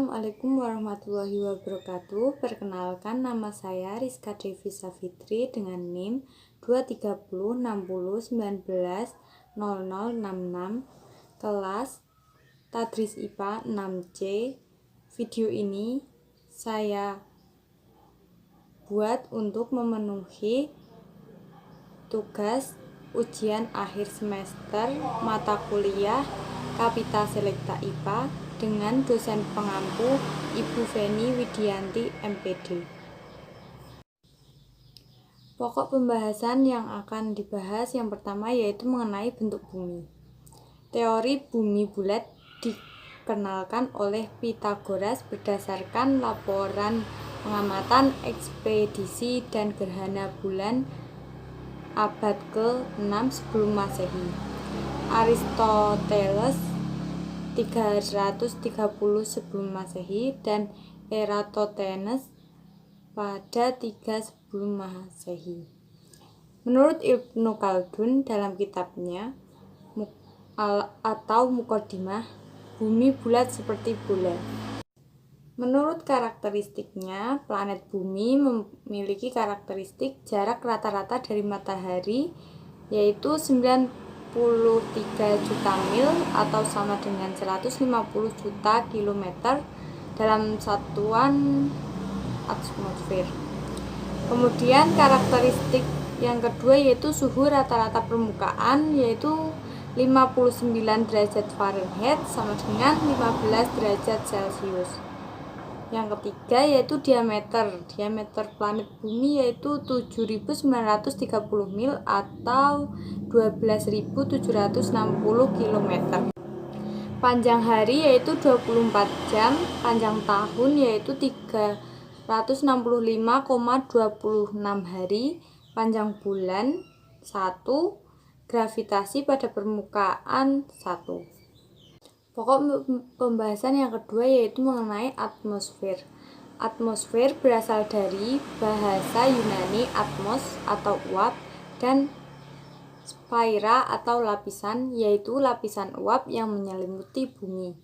Assalamualaikum warahmatullahi wabarakatuh. Perkenalkan, nama saya Rizka Devi Safitri dengan NIM 23060190066, kelas Tadris IPA 6C. Video ini saya buat untuk memenuhi tugas ujian akhir semester mata kuliah Kapita Selekta IPA dengan dosen pengampu Ibu Feni Widianti MPD. Pokok pembahasan yang akan dibahas yang pertama yaitu mengenai bentuk bumi. Teori bumi bulat dikenalkan oleh Pythagoras berdasarkan laporan pengamatan ekspedisi dan gerhana bulan abad ke-6 sebelum Masehi. Aristoteles 330 sebelum Masehi dan Eratosthenes pada 3 sebelum Masehi. Menurut Ibnu Khaldun dalam kitabnya atau Muqaddimah, bumi bulat seperti bola. Menurut karakteristiknya, planet bumi memiliki karakteristik jarak rata-rata dari matahari yaitu 93 juta mil atau sama dengan 150 juta kilometer dalam satuan atmosfer. Kemudian karakteristik yang kedua yaitu suhu rata-rata permukaan yaitu 59 derajat Fahrenheit sama dengan 15 derajat Celcius. Yang ketiga yaitu diameter planet bumi yaitu 7.930 mil atau 12.760 km. Panjang hari yaitu 24 jam, panjang tahun yaitu 365,26 hari, panjang bulan 1, gravitasi pada permukaan 1. Pokok pembahasan yang kedua yaitu mengenai atmosfer. Atmosfer berasal dari bahasa Yunani atmos atau uap dan spaira atau lapisan, yaitu lapisan uap yang menyelimuti bumi.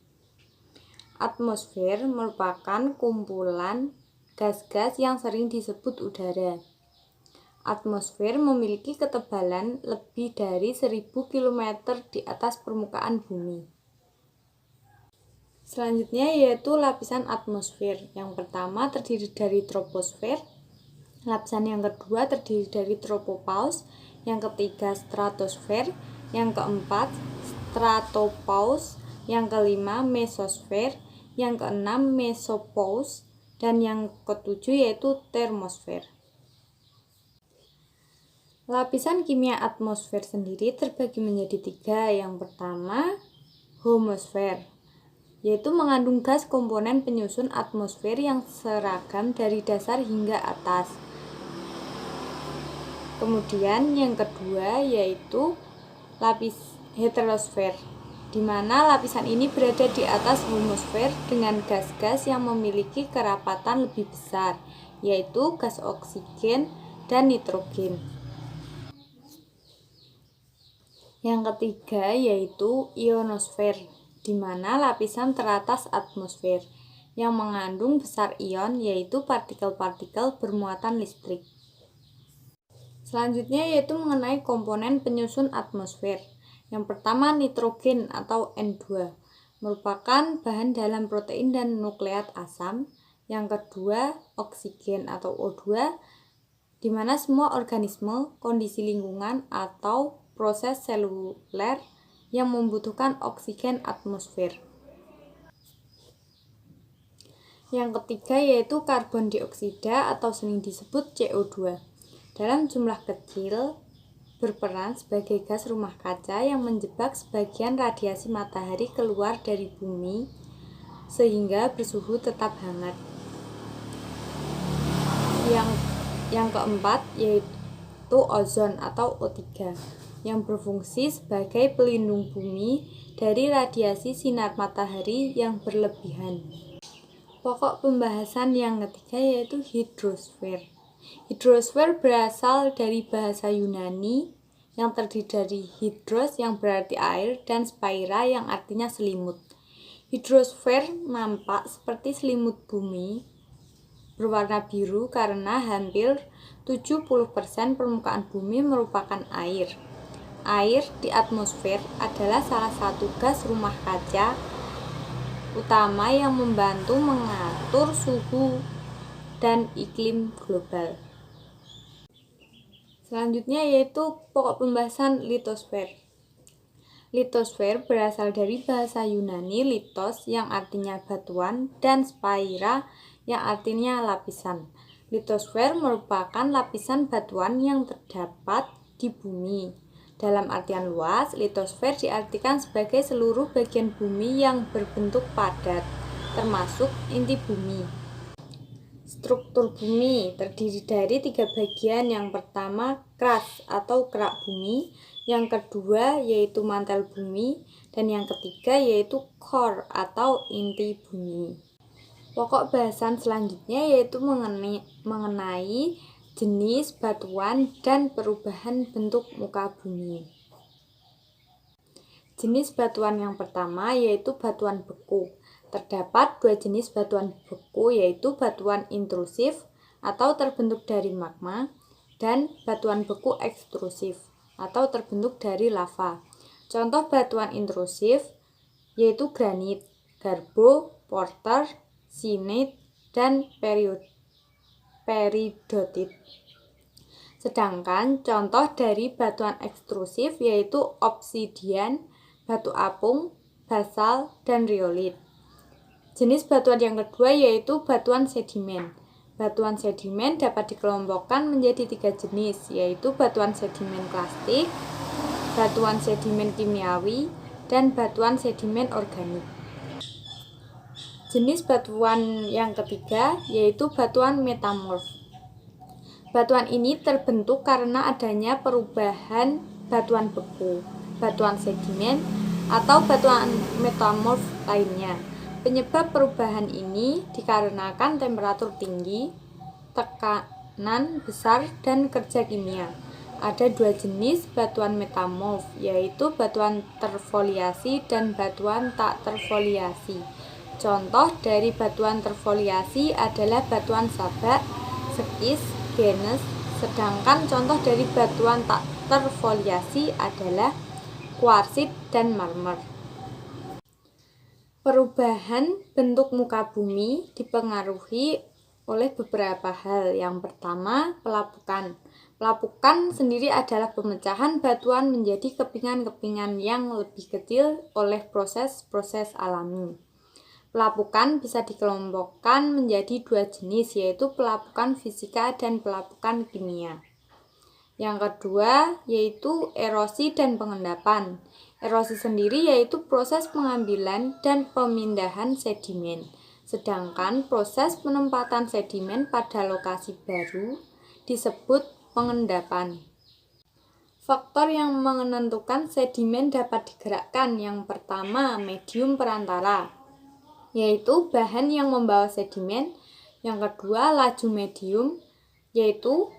Atmosfer merupakan kumpulan gas-gas yang sering disebut udara. Atmosfer memiliki ketebalan lebih dari 1000 km di atas permukaan bumi. Selanjutnya yaitu lapisan atmosfer. Yang pertama terdiri dari troposfer, lapisan yang kedua terdiri dari tropopause, yang ketiga stratosfer, yang keempat stratopause, yang kelima mesosfer, yang keenam mesopause, dan yang ketujuh yaitu termosfer. Lapisan kimia atmosfer sendiri terbagi menjadi 3. Yang pertama homosfer, yaitu mengandung gas komponen penyusun atmosfer yang seragam dari dasar hingga atas. Kemudian yang kedua yaitu lapis heterosfer, di mana lapisan ini berada di atas homosfer dengan gas-gas yang memiliki kerapatan lebih besar, yaitu gas oksigen dan nitrogen. Yang ketiga yaitu ionosfer, di mana lapisan teratas atmosfer yang mengandung besar ion yaitu partikel-partikel bermuatan listrik. Selanjutnya yaitu mengenai komponen penyusun atmosfer. Yang pertama nitrogen atau N2 merupakan bahan dalam protein dan nukleat asam. Yang kedua oksigen atau O2, di mana semua organisme, kondisi lingkungan atau proses seluler yang membutuhkan oksigen atmosfer. Yang ketiga yaitu karbon dioksida atau sering disebut CO2. Dalam jumlah kecil berperan sebagai gas rumah kaca yang menjebak sebagian radiasi matahari keluar dari bumi sehingga bersuhu tetap hangat. Yang keempat yaitu ozon atau O3 yang berfungsi sebagai pelindung bumi dari radiasi sinar matahari yang berlebihan. Pokok pembahasan yang ketiga yaitu hidrosfer. Hidrosfer berasal dari bahasa Yunani yang terdiri dari hidros yang berarti air dan spaira yang artinya selimut. Hidrosfer nampak seperti selimut bumi berwarna biru karena hampir 70% permukaan bumi merupakan air. Air di atmosfer adalah salah satu gas rumah kaca utama yang membantu mengatur suhu dan iklim global. Selanjutnya yaitu pokok pembahasan litosfer. Litosfer berasal dari bahasa Yunani litos yang artinya batuan dan spaira yang artinya lapisan. Litosfer merupakan lapisan batuan yang terdapat di bumi. Dalam artian luas, litosfer diartikan sebagai seluruh bagian bumi yang berbentuk padat, termasuk inti bumi. Struktur bumi terdiri dari 3 bagian. Yang pertama, crust atau kerak bumi, yang kedua yaitu mantel bumi, dan yang ketiga yaitu core atau inti bumi. Pokok bahasan selanjutnya yaitu mengenai jenis batuan dan perubahan bentuk muka bumi. Jenis batuan yang pertama yaitu batuan beku. Terdapat 2 jenis batuan beku, yaitu batuan intrusif atau terbentuk dari magma dan batuan beku ekstrusif atau terbentuk dari lava. Contoh batuan intrusif yaitu granit, garbo, porter, sinit, dan peridotit. Sedangkan contoh dari batuan ekstrusif yaitu obsidian, batu apung, basal, dan riolit. Jenis batuan yang kedua yaitu batuan sedimen. Batuan sedimen dapat dikelompokkan menjadi 3 jenis, yaitu batuan sedimen klastik, batuan sedimen kimiawi, dan batuan sedimen organik. Jenis batuan yang ketiga yaitu batuan metamorf. Batuan ini terbentuk karena adanya perubahan batuan beku, batuan sedimen, atau batuan metamorf lainnya. Penyebab perubahan ini dikarenakan temperatur tinggi, tekanan besar, dan kerja kimia. Ada 2 jenis batuan metamorf, yaitu batuan terfoliasi dan batuan tak terfoliasi. Contoh dari batuan terfoliasi adalah batuan sabak, sekis, gneis, sedangkan contoh dari batuan tak terfoliasi adalah kuarsit dan marmer. Perubahan bentuk muka bumi dipengaruhi oleh beberapa hal. Yang pertama, pelapukan. Pelapukan sendiri adalah pemecahan batuan menjadi kepingan-kepingan yang lebih kecil oleh proses-proses alami. Pelapukan bisa dikelompokkan menjadi 2 jenis, yaitu pelapukan fisika dan pelapukan kimia. Yang kedua yaitu erosi dan pengendapan. Erosi sendiri yaitu proses pengambilan dan pemindahan sedimen, sedangkan proses penempatan sedimen pada lokasi baru disebut pengendapan. Faktor yang menentukan sedimen dapat digerakkan. Yang pertama, medium perantara, yaitu bahan yang membawa sedimen. Yang kedua, laju medium, yaitu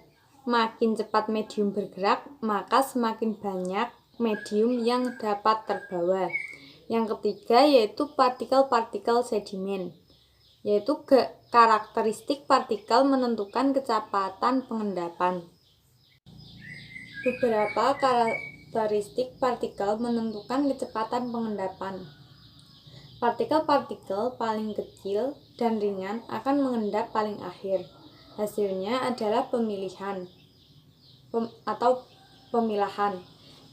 makin cepat medium bergerak, maka semakin banyak medium yang dapat terbawa. Yang ketiga yaitu partikel-partikel sedimen, yaitu karakteristik partikel menentukan kecepatan pengendapan. Beberapa karakteristik partikel menentukan kecepatan pengendapan. Partikel-partikel paling kecil dan ringan akan mengendap paling akhir. Hasilnya adalah pemilahan,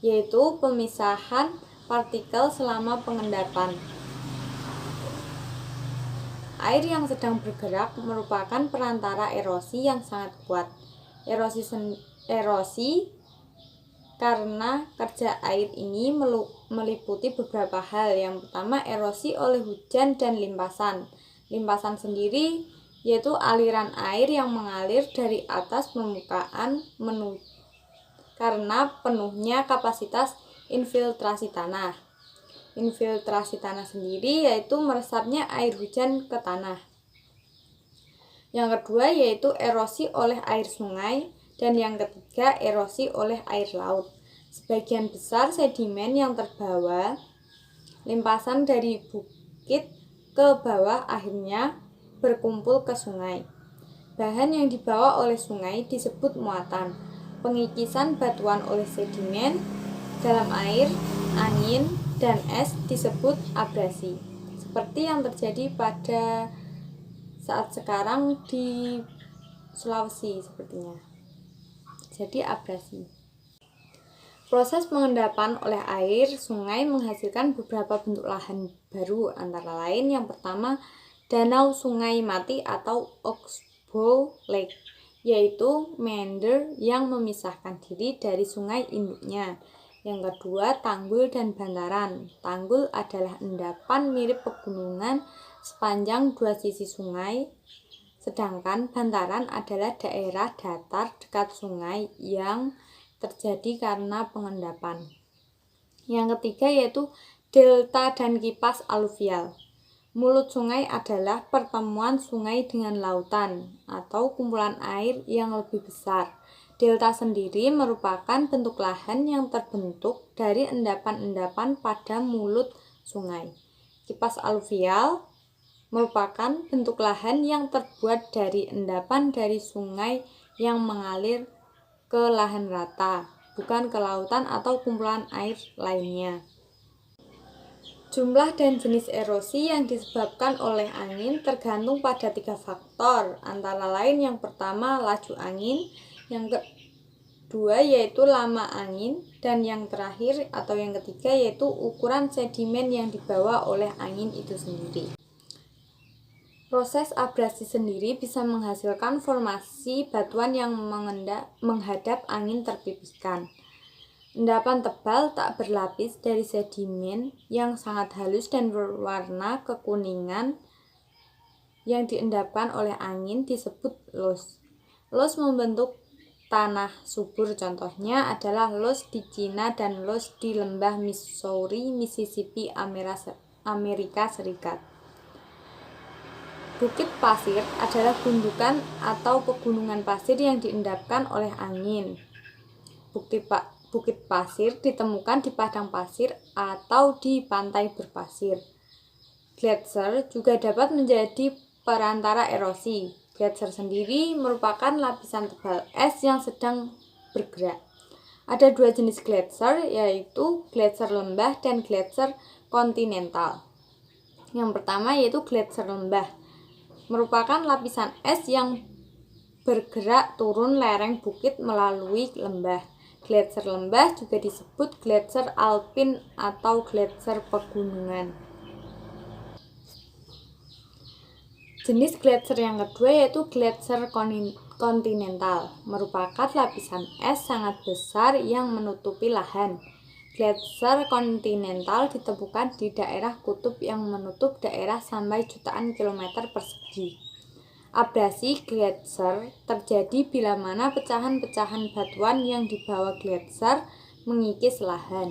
yaitu pemisahan partikel selama pengendapan. Air yang sedang bergerak merupakan perantara erosi yang sangat kuat. Erosi karena kerja air ini meliputi beberapa hal. Yang pertama, erosi oleh hujan dan limpasan. Limpasan sendiri yaitu aliran air yang mengalir dari atas permukaan karena penuhnya kapasitas infiltrasi tanah. Infiltrasi tanah sendiri yaitu meresapnya air hujan ke tanah. Yang kedua yaitu erosi oleh air sungai, dan yang ketiga erosi oleh air laut. Sebagian besar sedimen yang terbawa limpasan dari bukit ke bawah akhirnya berkumpul ke sungai. Bahan yang dibawa oleh sungai disebut muatan. Pengikisan batuan oleh sedimen dalam air, angin, dan es disebut abrasi. Seperti yang terjadi pada saat sekarang di Sulawesi sepertinya. Jadi abrasi. Proses pengendapan oleh air sungai menghasilkan beberapa bentuk lahan baru, antara lain yang pertama danau sungai mati atau oxbow lake, yaitu meander yang memisahkan diri dari sungai induknya. Yang kedua, tanggul dan bantaran. Tanggul adalah endapan mirip pegunungan sepanjang dua sisi sungai, sedangkan bantaran adalah daerah datar dekat sungai yang terjadi karena pengendapan. Yang ketiga yaitu delta dan kipas aluvial. Mulut sungai adalah pertemuan sungai dengan lautan atau kumpulan air yang lebih besar. Delta sendiri merupakan bentuk lahan yang terbentuk dari endapan-endapan pada mulut sungai. Kipas aluvial merupakan bentuk lahan yang terbuat dari endapan dari sungai yang mengalir ke lahan rata, bukan ke lautan atau kumpulan air lainnya. Jumlah dan jenis erosi yang disebabkan oleh angin tergantung pada 3 faktor, antara lain yang pertama laju angin, yang kedua yaitu lama angin, dan yang terakhir atau yang ketiga yaitu ukuran sedimen yang dibawa oleh angin itu sendiri. Proses abrasi sendiri bisa menghasilkan formasi batuan yang menghadap angin terpipihkan. Endapan tebal tak berlapis dari sedimen yang sangat halus dan berwarna kekuningan yang diendapkan oleh angin disebut loess. Loess membentuk tanah subur, contohnya adalah loess di Cina dan loess di lembah Missouri, Mississippi, Amerika Serikat. Bukit pasir adalah gundukan atau pegunungan pasir yang diendapkan oleh angin. Bukit pasir ditemukan di padang pasir atau di pantai berpasir. Gletser juga dapat menjadi perantara erosi. Gletser sendiri merupakan lapisan tebal es yang sedang bergerak. Ada 2 jenis gletser, yaitu gletser lembah dan gletser kontinental. Yang pertama yaitu gletser lembah, merupakan lapisan es yang bergerak turun lereng bukit melalui lembah. Gletser lembah juga disebut gletser alpin atau gletser pegunungan. Jenis gletser yang kedua yaitu gletser kontinental, merupakan lapisan es sangat besar yang menutupi lahan. Gletser kontinental ditemukan di daerah kutub yang menutup daerah sampai jutaan kilometer persegi. Abrasi gletser terjadi bila mana pecahan-pecahan batuan yang dibawa gletser mengikis lahan.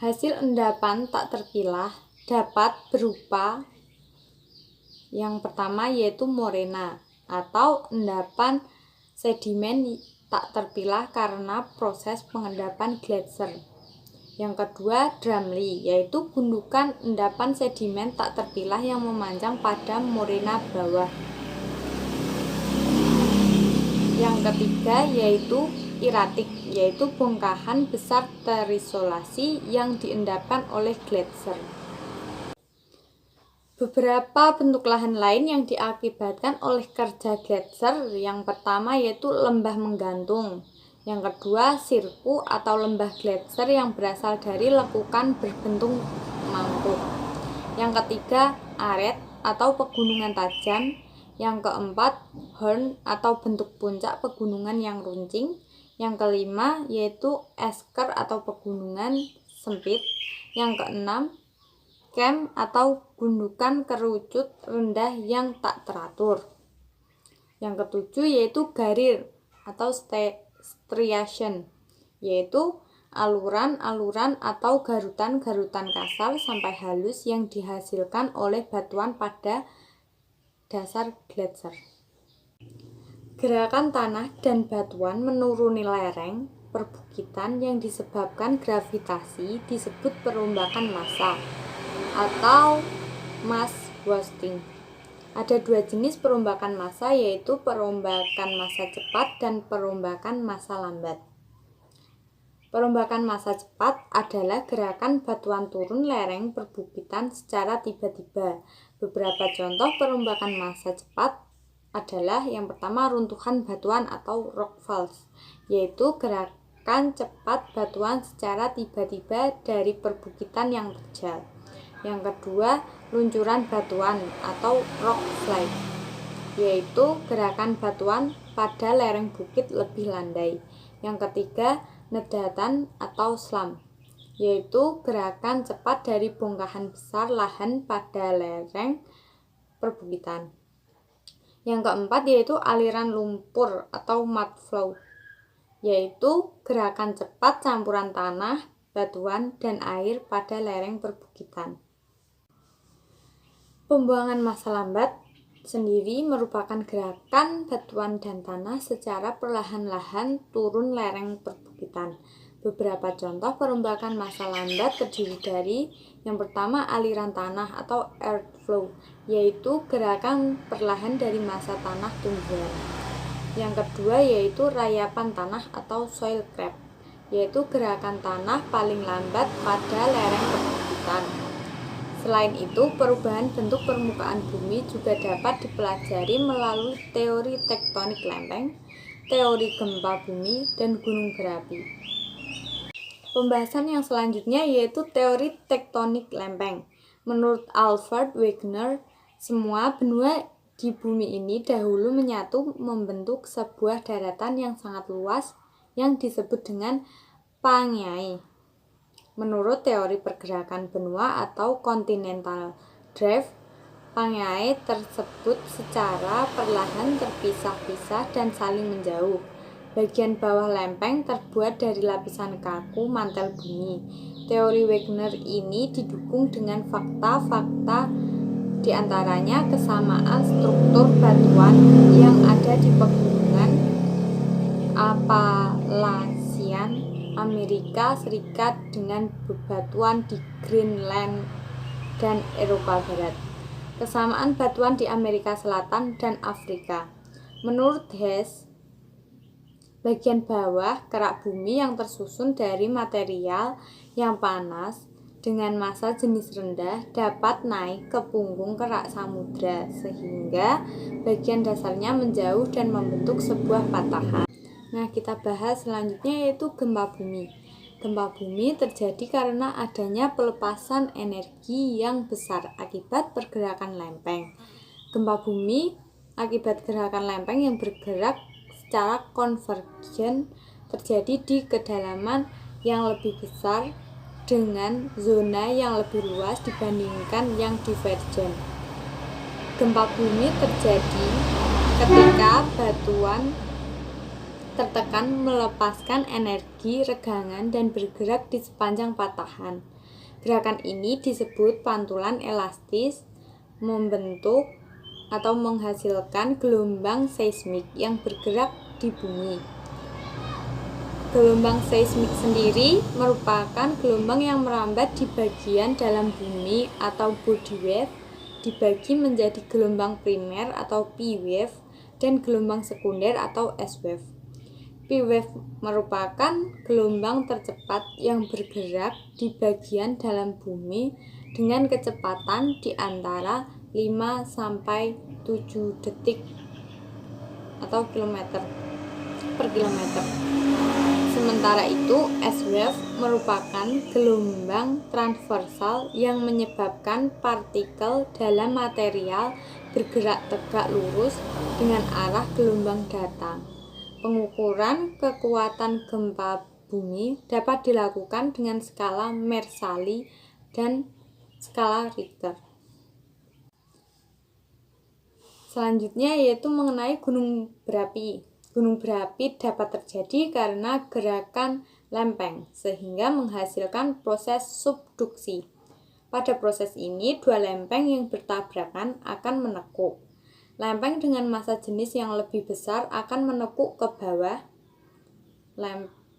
Hasil endapan tak terpilah dapat berupa yang pertama yaitu morena atau endapan sedimen tak terpilah karena proses pengendapan gletser. Yang kedua, drumley, yaitu gundukan endapan sedimen tak terpilah yang memanjang pada morena bawah. Yang ketiga yaitu iratik, yaitu bongkahan besar terisolasi yang diendapkan oleh gletser. Beberapa bentuk lahan lain yang diakibatkan oleh kerja gletser, yang pertama yaitu lembah menggantung. Yang kedua, sirku atau lembah gletser yang berasal dari lekukan berbentuk mangkuk. Yang ketiga, aret atau pegunungan tajam. Yang keempat, horn atau bentuk puncak pegunungan yang runcing. Yang kelima yaitu esker atau pegunungan sempit. Yang keenam, camp atau gundukan kerucut rendah yang tak teratur. Yang ketujuh yaitu garir atau striation, yaitu aluran-aluran atau garutan-garutan kasar sampai halus yang dihasilkan oleh batuan pada dasar gletser. Gerakan tanah dan batuan menuruni lereng perbukitan yang disebabkan gravitasi disebut perombakan massa atau mass wasting. Ada dua jenis perombakan massa, yaitu perombakan massa cepat dan perombakan massa lambat. Perombakan massa cepat adalah gerakan batuan turun lereng perbukitan secara tiba-tiba. Beberapa contoh perombakan massa cepat adalah yang pertama runtuhan batuan atau rock falls, yaitu gerakan cepat batuan secara tiba-tiba dari perbukitan yang terjal. Yang kedua, luncuran batuan atau rock slide, yaitu gerakan batuan pada lereng bukit lebih landai. Yang ketiga, nedatan atau slam, yaitu gerakan cepat dari bongkahan besar lahan pada lereng perbukitan. Yang keempat yaitu aliran lumpur atau mud flow, yaitu gerakan cepat campuran tanah, batuan, dan air pada lereng perbukitan. Pembuangan massa lambat sendiri merupakan gerakan batuan dan tanah secara perlahan-lahan turun lereng perbukitan. Beberapa contoh perombakan massa lambat terdiri dari yang pertama aliran tanah atau earth flow, yaitu gerakan perlahan dari massa tanah tumbuhan. Yang kedua yaitu rayapan tanah atau soil creep, yaitu gerakan tanah paling lambat pada lereng perbukitan. Selain itu, perubahan bentuk permukaan bumi juga dapat dipelajari melalui teori tektonik lempeng, teori gempa bumi, dan gunung berapi. Pembahasan yang selanjutnya yaitu teori tektonik lempeng. Menurut Alfred Wegener, semua benua di bumi ini dahulu menyatu membentuk sebuah daratan yang sangat luas yang disebut dengan Pangaea. Menurut teori pergerakan benua atau continental drift, Pangaea tersebut secara perlahan terpisah-pisah dan saling menjauh. Bagian bawah lempeng terbuat dari lapisan kaku mantel bumi. Teori Wegener ini didukung dengan fakta-fakta diantaranya kesamaan struktur batuan yang ada di pegunungan Appalachian Amerika Serikat dengan bebatuan di Greenland dan Eropa Barat. Kesamaan batuan di Amerika Selatan dan Afrika. Menurut Hess, bagian bawah kerak bumi yang tersusun dari material yang panas dengan massa jenis rendah dapat naik ke punggung kerak samudra sehingga bagian dasarnya menjauh dan membentuk sebuah patahan. Nah, kita bahas selanjutnya yaitu gempa bumi. Gempa bumi terjadi karena adanya pelepasan energi yang besar akibat pergerakan lempeng. Gempa bumi akibat gerakan lempeng yang bergerak secara konvergen terjadi di kedalaman yang lebih besar dengan zona yang lebih luas dibandingkan yang divergen. Gempa bumi terjadi ketika batuan tertekan melepaskan energi regangan dan bergerak di sepanjang patahan. Gerakan ini disebut pantulan elastis, membentuk atau menghasilkan gelombang seismik yang bergerak di bumi. Gelombang seismik sendiri merupakan gelombang yang merambat di bagian dalam bumi atau body wave, dibagi menjadi gelombang primer atau P wave dan gelombang sekunder atau S wave. P wave merupakan gelombang tercepat yang bergerak di bagian dalam bumi dengan kecepatan di antara 5 sampai 7 detik atau kilometer per kilometer. Sementara itu, S wave merupakan gelombang transversal yang menyebabkan partikel dalam material bergerak tegak lurus dengan arah gelombang datang. Pengukuran kekuatan gempa bumi dapat dilakukan dengan skala Mercalli dan skala Richter. Selanjutnya yaitu mengenai gunung berapi. Gunung berapi dapat terjadi karena gerakan lempeng sehingga menghasilkan proses subduksi. Pada proses ini, dua lempeng yang bertabrakan akan menekuk. Lempeng dengan massa jenis yang lebih besar akan menekuk ke bawah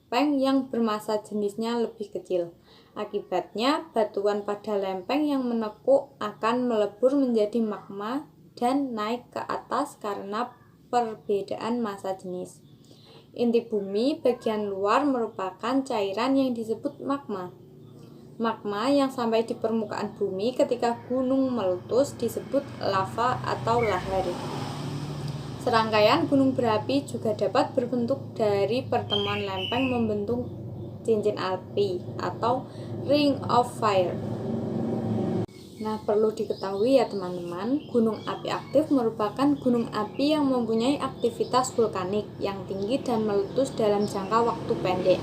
lempeng yang bermassa jenisnya lebih kecil. Akibatnya, batuan pada lempeng yang menekuk akan melebur menjadi magma dan naik ke atas karena perbedaan massa jenis. Inti bumi bagian luar merupakan cairan yang disebut magma. Magma yang sampai di permukaan bumi ketika gunung meletus disebut lava atau lahar. Serangkaian gunung berapi juga dapat berbentuk dari pertemuan lempeng membentuk cincin api atau ring of fire. Nah, perlu diketahui ya teman-teman, gunung api aktif merupakan gunung api yang mempunyai aktivitas vulkanik yang tinggi dan meletus dalam jangka waktu pendek.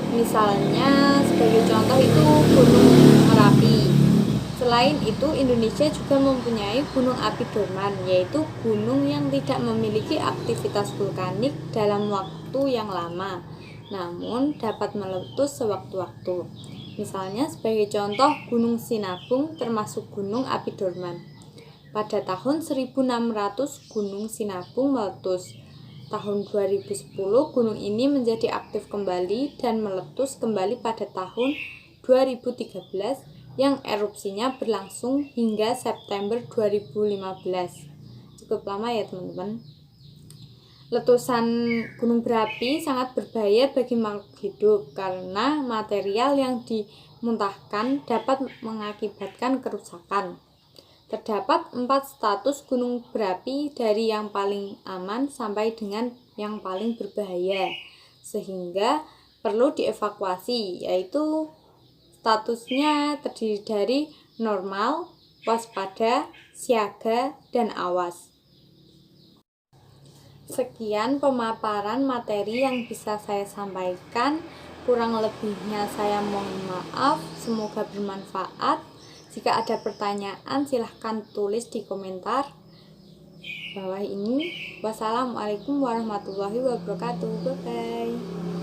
Misalnya sebagai contoh itu Gunung Merapi. Selain itu, Indonesia juga mempunyai gunung api dorman, yaitu gunung yang tidak memiliki aktivitas vulkanik dalam waktu yang lama, namun dapat meletus sewaktu-waktu. Misalnya sebagai contoh Gunung Sinabung termasuk gunung api dorman. Pada tahun 1600 Gunung Sinabung meletus. Tahun 2010 gunung ini menjadi aktif kembali dan meletus kembali pada tahun 2013 yang erupsinya berlangsung hingga September 2015. Cukup lama ya teman-teman. Letusan gunung berapi sangat berbahaya bagi makhluk hidup karena material yang dimuntahkan dapat mengakibatkan kerusakan. Terdapat 4 status gunung berapi dari yang paling aman sampai dengan yang paling berbahaya, sehingga perlu dievakuasi, yaitu statusnya terdiri dari normal, waspada, siaga, dan awas. Sekian pemaparan materi yang bisa saya sampaikan, kurang lebihnya saya mohon maaf, semoga bermanfaat. Jika ada pertanyaan silahkan tulis di komentar bawah ini. Wassalamualaikum warahmatullahi wabarakatuh. Bye bye.